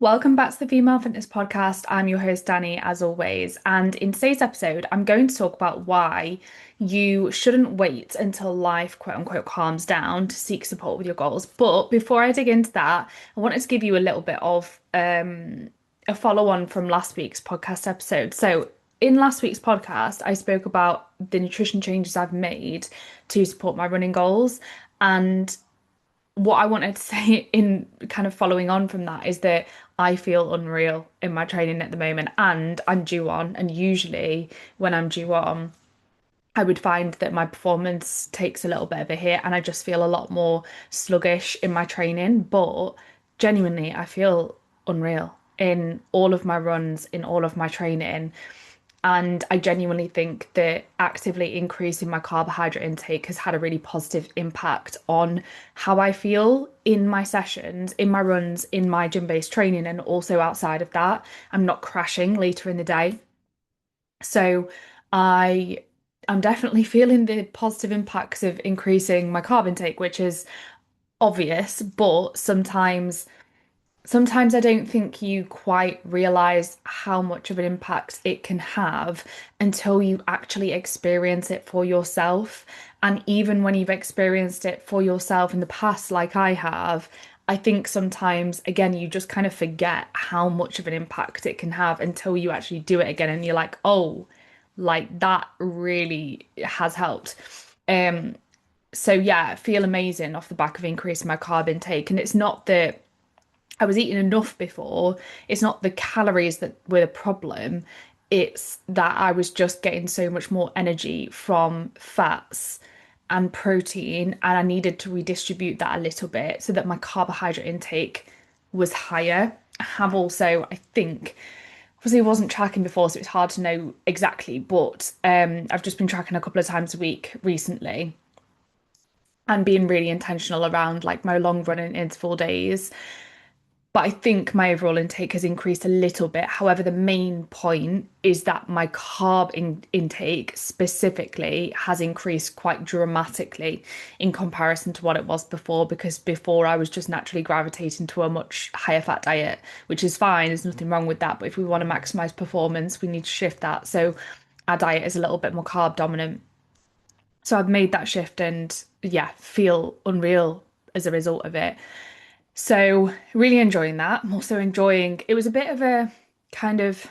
Welcome back to the Female Fitness Podcast. I'm your host, Danny, as always. And in today's episode, I'm going to talk about why you shouldn't wait until life, quote unquote, calms down to seek support with your goals. But before I dig into that, I wanted to give you a little bit of a follow on from last week's podcast episode. So, in last week's podcast, I spoke about the nutrition changes I've made to support my running goals. And what I wanted to say in kind of following on from that is that I feel unreal in my training at the moment and I'm due on. And usually when I'm due on, I would find that my performance takes a little bit of a hit and I just feel a lot more sluggish in my training. But genuinely, I feel unreal in all of my runs, in all of my training. And I genuinely think that actively increasing my carbohydrate intake has had a really positive impact on how I feel in my sessions, in my runs, in my gym-based training, and also outside of that. I'm not crashing later in the day. So I am definitely feeling the positive impacts of increasing my carb intake, which is obvious, but sometimes I don't think you quite realize how much of an impact it can have until you actually experience it for yourself. And even when you've experienced it for yourself in the past, like I have, I think sometimes, again, you just kind of forget how much of an impact it can have until you actually do it again and you're like, oh, like that really has helped. Um, so yeah, I feel amazing off the back of increasing my carb intake. And it's not that I was eating enough before. It's not the calories that were the problem. It's that I was just getting so much more energy from fats and protein, and I needed to redistribute that a little bit so that my carbohydrate intake was higher. I have also, I think, obviously I wasn't tracking before, so it's hard to know exactly, but I've just been tracking a couple of times a week recently and being really intentional around like my long running interval days. But I think my overall intake has increased a little bit. However, the main point is that my carb intake specifically has increased quite dramatically in comparison to what it was before, because before I was just naturally gravitating to a much higher fat diet, which is fine. There's nothing wrong with that. But if we want to maximize performance, we need to shift that. So our diet is a little bit more carb dominant. So I've made that shift and yeah, feel unreal as a result of it. So, really enjoying that. I'm also enjoying, it was a bit of a kind of,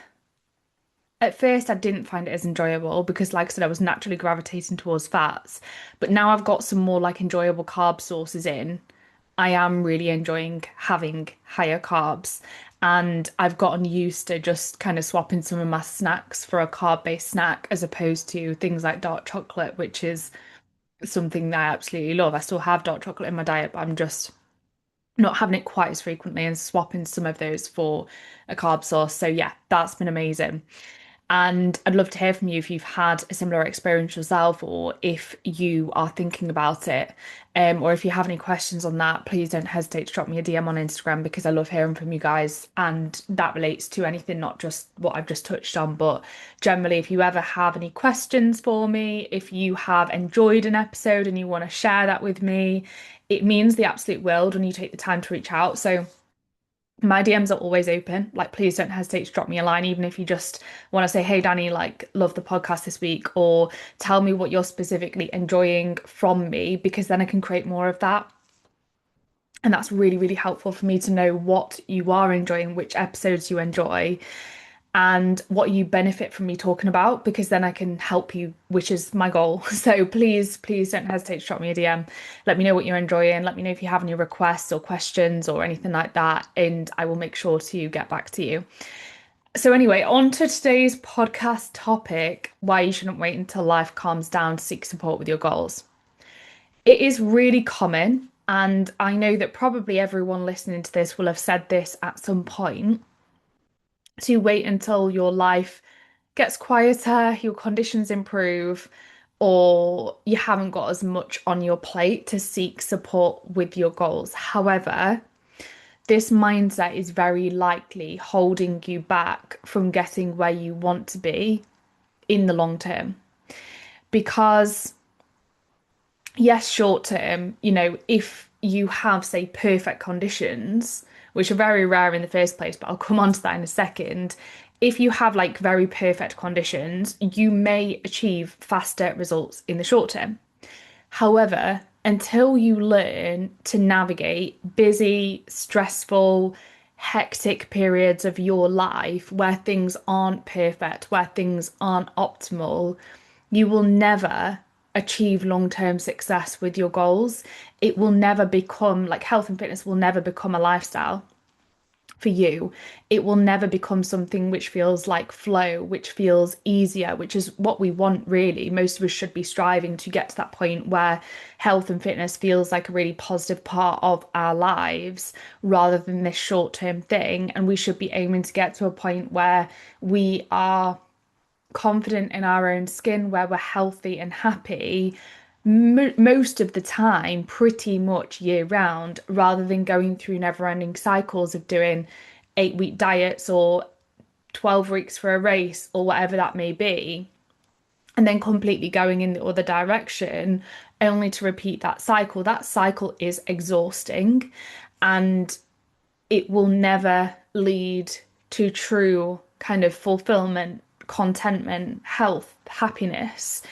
at first, I didn't find it as enjoyable because, like I said, I was naturally gravitating towards fats. But now I've got some more like enjoyable carb sources in. I am really enjoying having higher carbs. And I've gotten used to just kind of swapping some of my snacks for a carb-based snack as opposed to things like dark chocolate, which is something that I absolutely love. I still have dark chocolate in my diet, but I'm just not having it quite as frequently and swapping some of those for a carb source. So yeah, that's been amazing. And I'd love to hear from you if you've had a similar experience yourself or if you are thinking about it. Or if you have any questions on that, please don't hesitate to drop me a DM on Instagram because I love hearing from you guys. And that relates to anything, not just what I've just touched on, but generally, if you ever have any questions for me, if you have enjoyed an episode and you want to share that with me, it means the absolute world when you take the time to reach out. So my DMs are always open. Like, please don't hesitate to drop me a line, even if you just want to say, hey, Danny, like, love the podcast this week, or tell me what you're specifically enjoying from me, because then I can create more of that. And that's really, really helpful for me to know what you are enjoying, which episodes you enjoy, and what you benefit from me talking about, because then I can help you, which is my goal. So please don't hesitate to drop me a DM. Let me know what you're enjoying. Let me know if you have any requests or questions or anything like that, and I will make sure to get back to you. So anyway, on to today's podcast topic, why you shouldn't wait until life calms down to seek support with your goals. It is really common, and I know that probably everyone listening to this will have said this at some point, to wait until your life gets quieter, your conditions improve, or you haven't got as much on your plate to seek support with your goals. However, this mindset is very likely holding you back from getting where you want to be in the long term. Because, yes, short term, if you have, say, perfect conditions, which are very rare in the first place, but I'll come on to that in a second. If you have like very perfect conditions, you may achieve faster results in the short term. However, until you learn to navigate busy, stressful, hectic periods of your life where things aren't perfect, where things aren't optimal, you will never achieve long-term success with your goals. It will never become like health and fitness will never become a lifestyle for you. It will never become something which feels like flow, which feels easier, which is what we want, really. Most of us should be striving to get to that point where health and fitness feels like a really positive part of our lives rather than this short-term thing. And we should be aiming to get to a point where we are confident in our own skin, where we're healthy and happy most of the time, pretty much year round, rather than going through never-ending cycles of doing 8-week diets or 12 weeks for a race or whatever that may be, and then completely going in the other direction, only to repeat that cycle. That cycle is exhausting and it will never lead to true kind of fulfillment, contentment, health, happiness.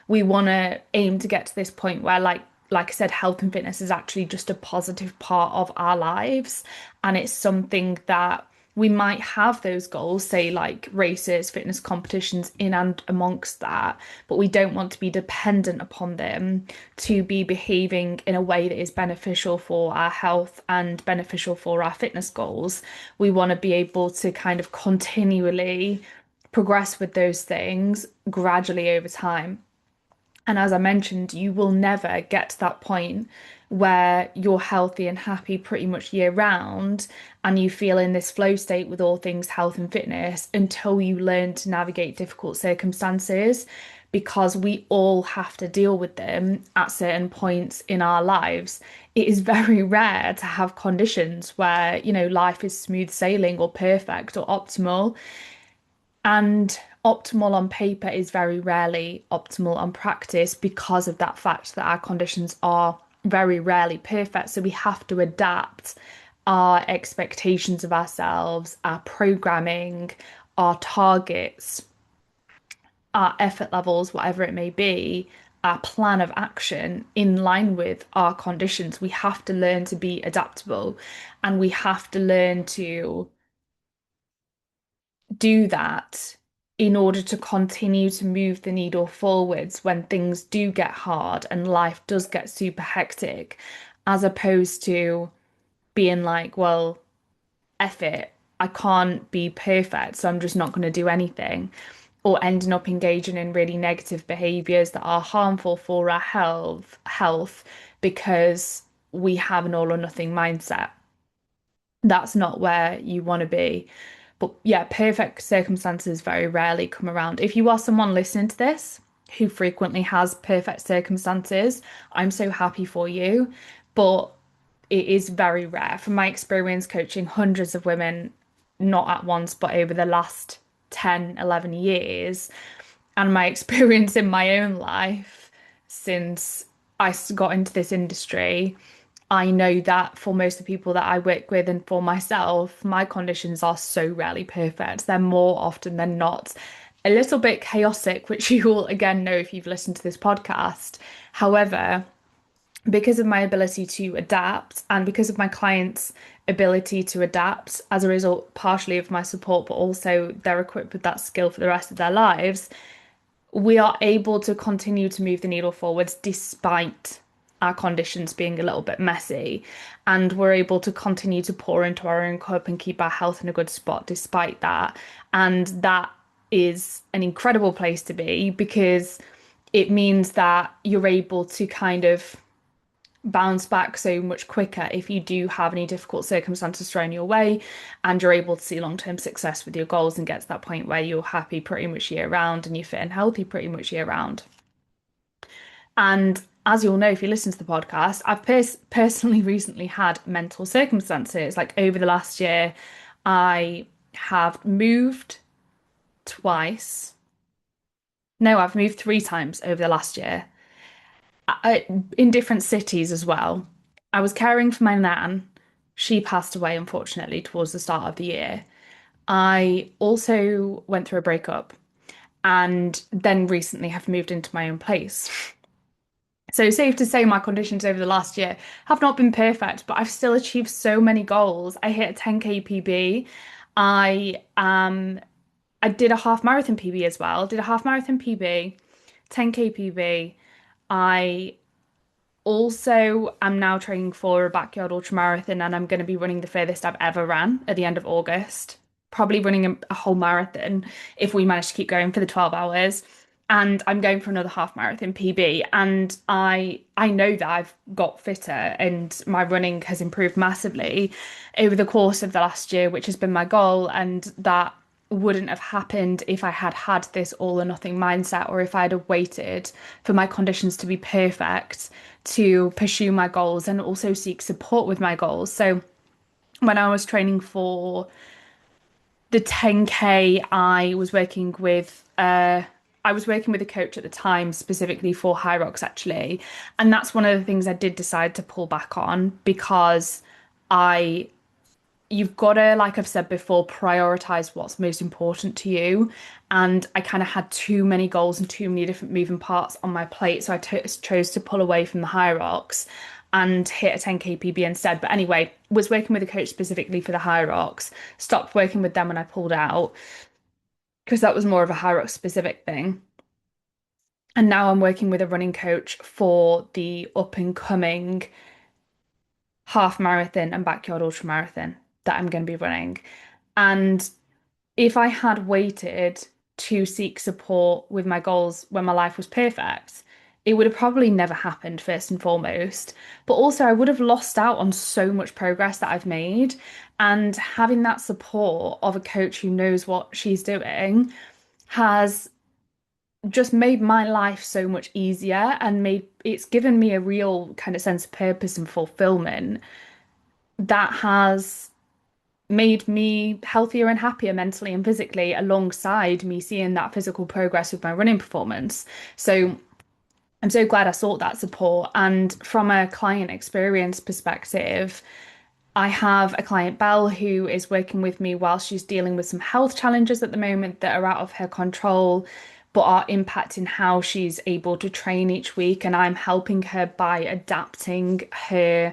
We want to aim to get to this point where like I said, health and fitness is actually just a positive part of our lives. And it's something that we might have those goals, say like races, fitness competitions in and amongst that, but we don't want to be dependent upon them to be behaving in a way that is beneficial for our health and beneficial for our fitness goals. We want to be able to kind of continually progress with those things gradually over time. And as I mentioned, you will never get to that point where you're healthy and happy pretty much year round and you feel in this flow state with all things health and fitness until you learn to navigate difficult circumstances, because we all have to deal with them at certain points in our lives. It is very rare to have conditions where, life is smooth sailing or perfect or optimal. And optimal on paper is very rarely optimal on practice because of that fact that our conditions are very rarely perfect. So we have to adapt our expectations of ourselves, our programming, our targets, our effort levels, whatever it may be, our plan of action in line with our conditions. We have to learn to be adaptable and we have to learn to do that in order to continue to move the needle forwards when things do get hard and life does get super hectic, as opposed to being like, well, F it, I can't be perfect, so I'm just not going to do anything, or ending up engaging in really negative behaviors that are harmful for our health because we have an all or nothing mindset. That's not where you want to be. But yeah, perfect circumstances very rarely come around. If you are someone listening to this who frequently has perfect circumstances, I'm so happy for you. But it is very rare. From my experience coaching hundreds of women, not at once, but over the last 10, 11 years, and my experience in my own life since got into this industry, I know that for most of the people that I work with and for myself, my conditions are so rarely perfect. They're more often than not a little bit chaotic, which you will again know if you've listened to this podcast. However, because of my ability to adapt and because of my clients' ability to adapt as a result, partially of my support, but also they're equipped with that skill for the rest of their lives, we are able to continue to move the needle forwards despite our conditions being a little bit messy. And we're able to continue to pour into our own cup and keep our health in a good spot despite that. And that is an incredible place to be because it means that you're able to kind of bounce back so much quicker if you do have any difficult circumstances thrown your way, and you're able to see long-term success with your goals and get to that point where you're happy pretty much year round and you're fit and healthy pretty much year round. And as you'll know, if you listen to the podcast, I've personally recently had mental circumstances. Like over the last year, I have moved twice. No, I've moved 3 times over the last year, in different cities as well. I was caring for my nan. She passed away, unfortunately, towards the start of the year. I also went through a breakup and then recently have moved into my own place. So, safe to say, my conditions over the last year have not been perfect, but I've still achieved so many goals. I hit a 10K PB. I did a half marathon PB as well. Did a half marathon PB, 10K PB. I also am now training for a backyard ultra marathon, and I'm going to be running the furthest I've ever ran at the end of August. Probably running a whole marathon if we manage to keep going for the 12 hours. And I'm going for another half marathon PB. And I know that I've got fitter and my running has improved massively over the course of the last year, which has been my goal. And that wouldn't have happened if I had had this all or nothing mindset, or if I had waited for my conditions to be perfect to pursue my goals and also seek support with my goals. So when I was training for the 10K, I was working with a coach at the time specifically for High Rocks actually. And that's one of the things I did decide to pull back on because I you've got to, like I've said before, prioritize what's most important to you. And I kind of had too many goals and too many different moving parts on my plate. So chose to pull away from the High Rocks and hit a 10K PB instead. But anyway, was working with a coach specifically for the High Rocks, stopped working with them when I pulled out because that was more of a High Rocks specific thing. And now I'm working with a running coach for the up and coming half marathon and backyard ultra marathon that I'm going to be running. And if I had waited to seek support with my goals when my life was perfect, it would have probably never happened, first and foremost. But also, I would have lost out on so much progress that I've made. And having that support of a coach who knows what she's doing has just made my life so much easier and made it's given me a real kind of sense of purpose and fulfillment that has made me healthier and happier mentally and physically, alongside me seeing that physical progress with my running performance. So I'm so glad I sought that support. And from a client experience perspective, I have a client, Belle, who is working with me while she's dealing with some health challenges at the moment that are out of her control, but are impacting how she's able to train each week. And I'm helping her by adapting her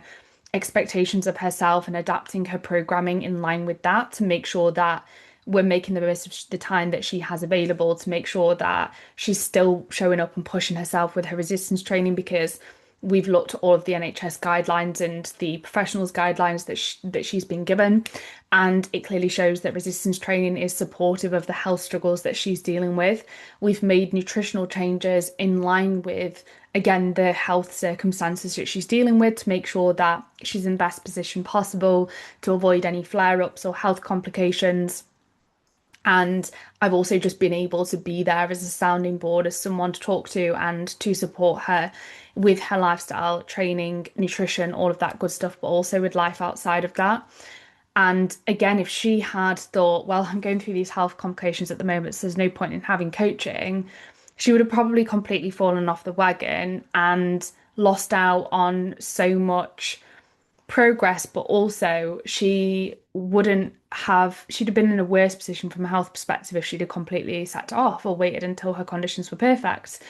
expectations of herself and adapting her programming in line with that to make sure that we're making the most of the time that she has available to make sure that she's still showing up and pushing herself with her resistance training because we've looked at all of the NHS guidelines and the professionals guidelines that she's been given, and it clearly shows that resistance training is supportive of the health struggles that she's dealing with. We've made nutritional changes in line with, again, the health circumstances that she's dealing with to make sure that she's in the best position possible to avoid any flare-ups or health complications. And I've also just been able to be there as a sounding board, as someone to talk to and to support her with her lifestyle, training, nutrition, all of that good stuff, but also with life outside of that. And again, if she had thought, well, I'm going through these health complications at the moment, so there's no point in having coaching, she would have probably completely fallen off the wagon and lost out on so much progress, but also she'd have been in a worse position from a health perspective if she'd have completely sacked off or waited until her conditions were perfect.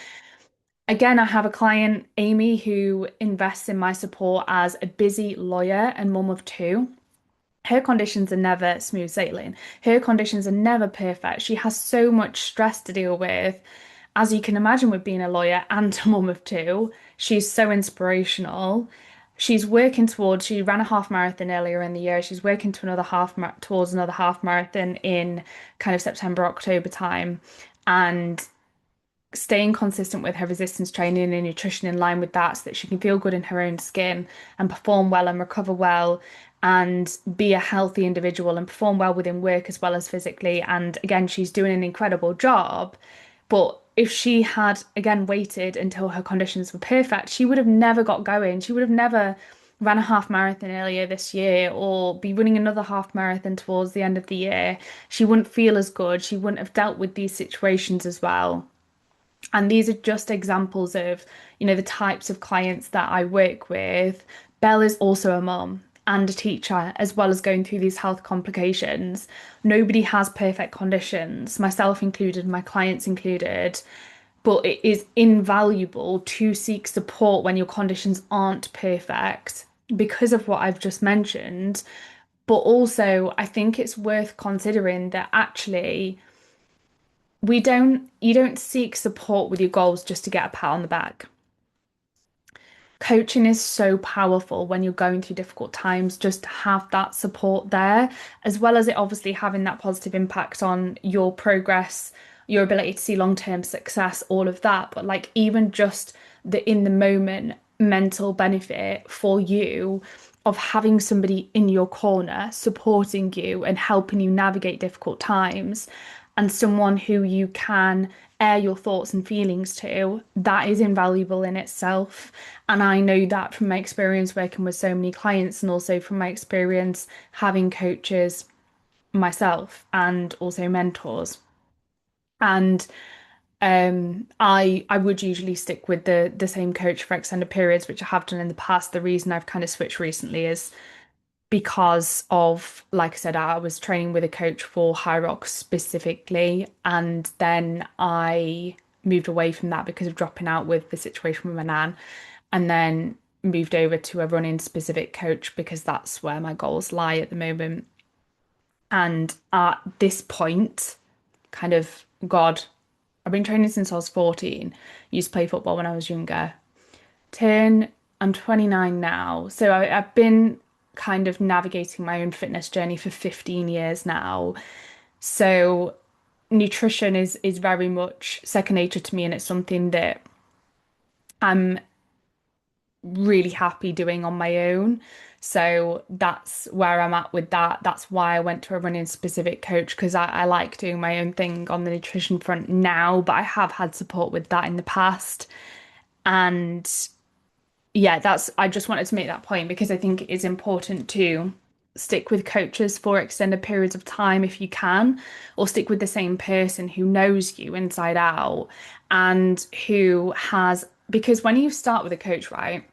Again, I have a client, Amy, who invests in my support as a busy lawyer and mum of two. Her conditions are never smooth sailing. Her conditions are never perfect. She has so much stress to deal with, as you can imagine, with being a lawyer and a mum of two. She's so inspirational. She ran a half marathon earlier in the year. She's working to towards another half marathon in kind of September, October time. And staying consistent with her resistance training and nutrition in line with that so that she can feel good in her own skin and perform well and recover well and be a healthy individual and perform well within work as well as physically. And again, she's doing an incredible job. But if she had again waited until her conditions were perfect, she would have never got going. She would have never ran a half marathon earlier this year or be running another half marathon towards the end of the year. She wouldn't feel as good. She wouldn't have dealt with these situations as well. And these are just examples of, the types of clients that I work with Belle is also a mum and a teacher, as well as going through these health complications. Nobody has perfect conditions, myself included, my clients included. But it is invaluable to seek support when your conditions aren't perfect because of what I've just mentioned. But also, I think it's worth considering that actually you don't seek support with your goals just to get a pat on the back. Coaching is so powerful when you're going through difficult times, just to have that support there, as well as it obviously having that positive impact on your progress, your ability to see long-term success, all of that. But like even just the in the moment mental benefit for you of having somebody in your corner supporting you and helping you navigate difficult times and someone who you can air your thoughts and feelings to, that is invaluable in itself. And I know that from my experience working with so many clients and also from my experience having coaches myself and also mentors. And I would usually stick with the same coach for extended periods, which I have done in the past. The reason I've kind of switched recently is because of, like I said, I was training with a coach for High Rocks specifically, and then I moved away from that because of dropping out with the situation with my nan, and then moved over to a running specific coach because that's where my goals lie at the moment. And at this point, kind of, God, I've been training since I was 14. Used to play football when I was younger. Turn, I'm 29 now. So I've been kind of navigating my own fitness journey for 15 years now. So nutrition is very much second nature to me, and it's something that I'm really happy doing on my own. So that's where I'm at with that. That's why I went to a running specific coach because I like doing my own thing on the nutrition front now, but I have had support with that in the past. And yeah, I just wanted to make that point because I think it is important to stick with coaches for extended periods of time if you can, or stick with the same person who knows you inside out and who has, because when you start with a coach, right?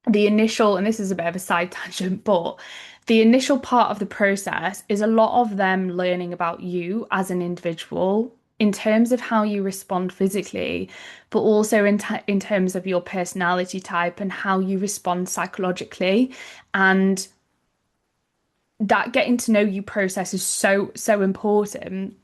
The initial, and this is a bit of a side tangent, but the initial part of the process is a lot of them learning about you as an individual in terms of how you respond physically, but also in terms of your personality type and how you respond psychologically. And that getting to know you process is so important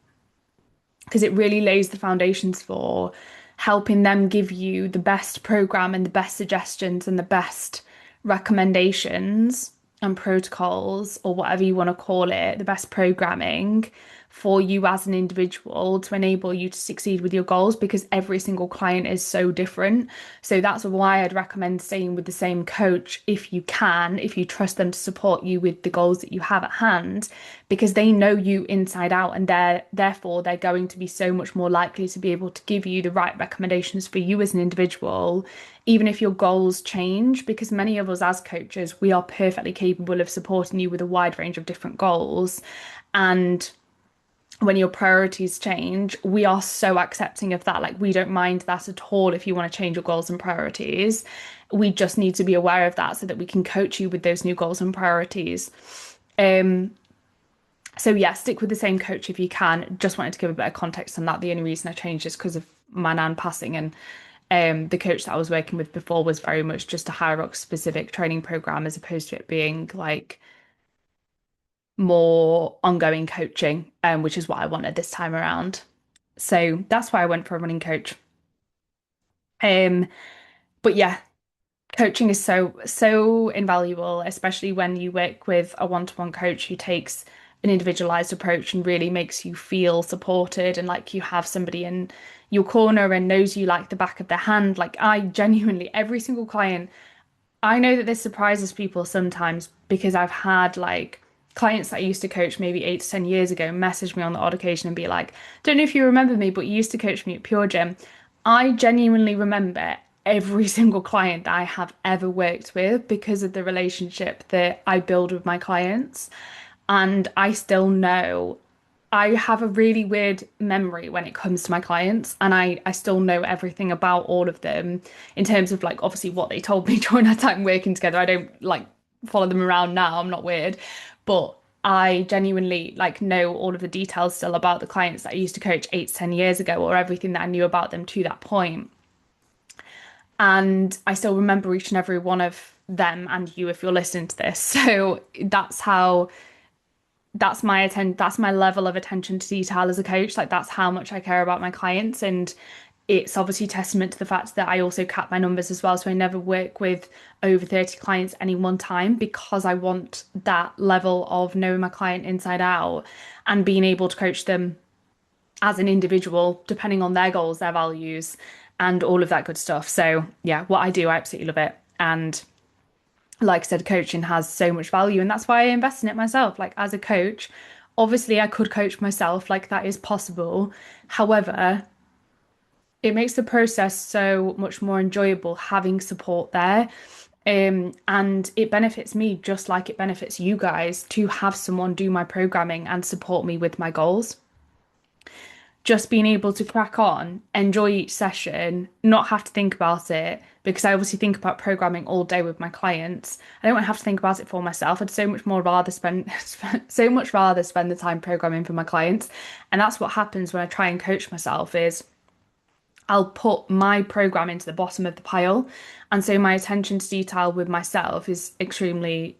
because it really lays the foundations for helping them give you the best program and the best suggestions and the best recommendations and protocols, or whatever you want to call it, the best programming for you as an individual to enable you to succeed with your goals because every single client is so different. So that's why I'd recommend staying with the same coach if you can, if you trust them to support you with the goals that you have at hand, because they know you inside out and therefore they're going to be so much more likely to be able to give you the right recommendations for you as an individual, even if your goals change, because many of us as coaches, we are perfectly capable of supporting you with a wide range of different goals. And when your priorities change, we are so accepting of that. Like, we don't mind that at all if you want to change your goals and priorities. We just need to be aware of that so that we can coach you with those new goals and priorities. Um, so yeah, stick with the same coach if you can. Just wanted to give a bit of context on that. The only reason I changed is because of my nan passing, and the coach that I was working with before was very much just a high rock specific training program as opposed to it being like more ongoing coaching, which is what I wanted this time around. So that's why I went for a running coach. Um, but yeah, coaching is so invaluable, especially when you work with a one-to-one coach who takes an individualized approach and really makes you feel supported and like you have somebody in your corner and knows you like the back of their hand. Like I genuinely, every single client, I know that this surprises people sometimes because I've had like clients that I used to coach maybe 8 to 10 years ago message me on the odd occasion and be like, don't know if you remember me, but you used to coach me at Pure Gym. I genuinely remember every single client that I have ever worked with because of the relationship that I build with my clients. And I still know I have a really weird memory when it comes to my clients, and I still know everything about all of them in terms of like obviously what they told me during our time working together. I don't like follow them around now. I'm not weird, but I genuinely like know all of the details still about the clients that I used to coach 8 to 10 years ago, or everything that I knew about them to that point. And I still remember each and every one of them and you if you're listening to this. So that's my level of attention to detail as a coach. Like that's how much I care about my clients. And it's obviously testament to the fact that I also cap my numbers as well. So I never work with over 30 clients any one time because I want that level of knowing my client inside out and being able to coach them as an individual, depending on their goals, their values, and all of that good stuff. So yeah, what I do, I absolutely love it. And like I said, coaching has so much value, and that's why I invest in it myself. Like as a coach, obviously I could coach myself, like that is possible. However, it makes the process so much more enjoyable having support there. And it benefits me just like it benefits you guys to have someone do my programming and support me with my goals. Just being able to crack on, enjoy each session, not have to think about it because I obviously think about programming all day with my clients. I don't want to have to think about it for myself. I'd so much more rather spend so much rather spend the time programming for my clients. And that's what happens when I try and coach myself is I'll put my program into the bottom of the pile. And so my attention to detail with myself is extremely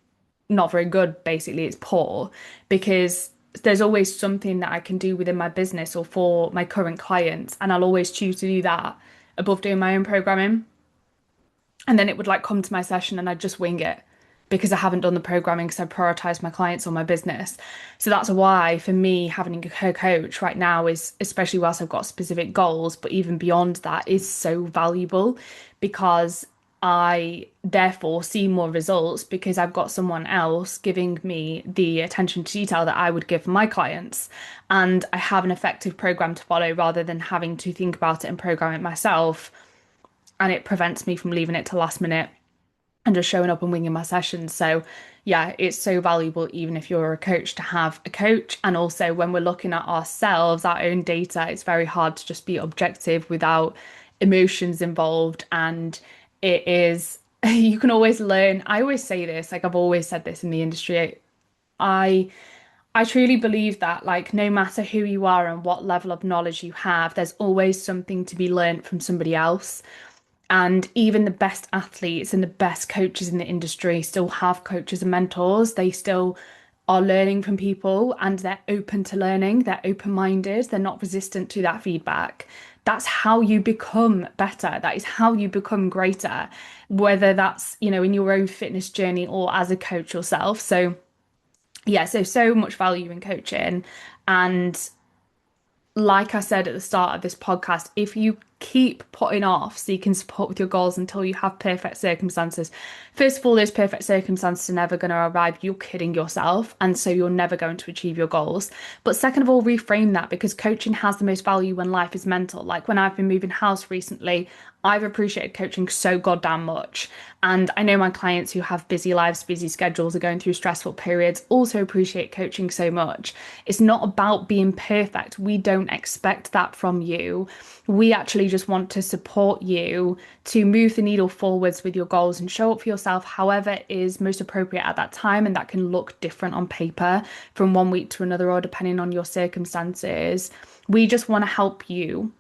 not very good. Basically, it's poor because there's always something that I can do within my business or for my current clients. And I'll always choose to do that above doing my own programming. And then it would like come to my session and I'd just wing it because I haven't done the programming because I prioritize my clients or my business. So that's why for me having a coach right now is, especially whilst I've got specific goals, but even beyond that is so valuable because I therefore see more results because I've got someone else giving me the attention to detail that I would give my clients. And I have an effective program to follow rather than having to think about it and program it myself. And it prevents me from leaving it to last minute and just showing up and winging my sessions. So, yeah, it's so valuable, even if you're a coach, to have a coach. And also, when we're looking at ourselves, our own data, it's very hard to just be objective without emotions involved. And it is, you can always learn. I always say this, like I've always said this in the industry. I I truly believe that, like, no matter who you are and what level of knowledge you have, there's always something to be learned from somebody else. And even the best athletes and the best coaches in the industry still have coaches and mentors. They still are learning from people and they're open to learning. They're open-minded. They're not resistant to that feedback. That's how you become better. That is how you become greater, whether that's, in your own fitness journey or as a coach yourself. So, yeah, so much value in coaching. And like I said at the start of this podcast, if you keep putting off seeking support with your goals until you have perfect circumstances, first of all, those perfect circumstances are never going to arrive. You're kidding yourself. And so you're never going to achieve your goals. But second of all, reframe that because coaching has the most value when life is mental. Like when I've been moving house recently, I've appreciated coaching so goddamn much. And I know my clients who have busy lives, busy schedules, are going through stressful periods, also appreciate coaching so much. It's not about being perfect. We don't expect that from you. We actually just want to support you to move the needle forwards with your goals and show up for yourself however is most appropriate at that time. And that can look different on paper from one week to another or depending on your circumstances. We just want to help you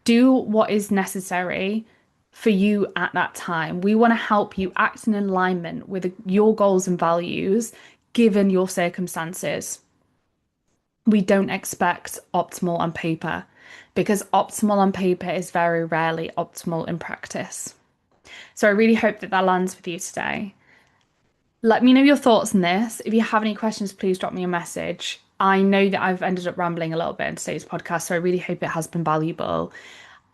do what is necessary for you at that time. We want to help you act in alignment with your goals and values given your circumstances. We don't expect optimal on paper because optimal on paper is very rarely optimal in practice. So I really hope that that lands with you today. Let me know your thoughts on this. If you have any questions, please drop me a message. I know that I've ended up rambling a little bit in today's podcast, so I really hope it has been valuable.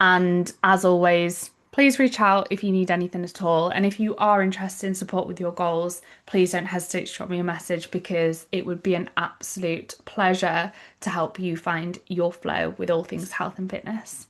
And as always, please reach out if you need anything at all. And if you are interested in support with your goals, please don't hesitate to drop me a message because it would be an absolute pleasure to help you find your flow with all things health and fitness.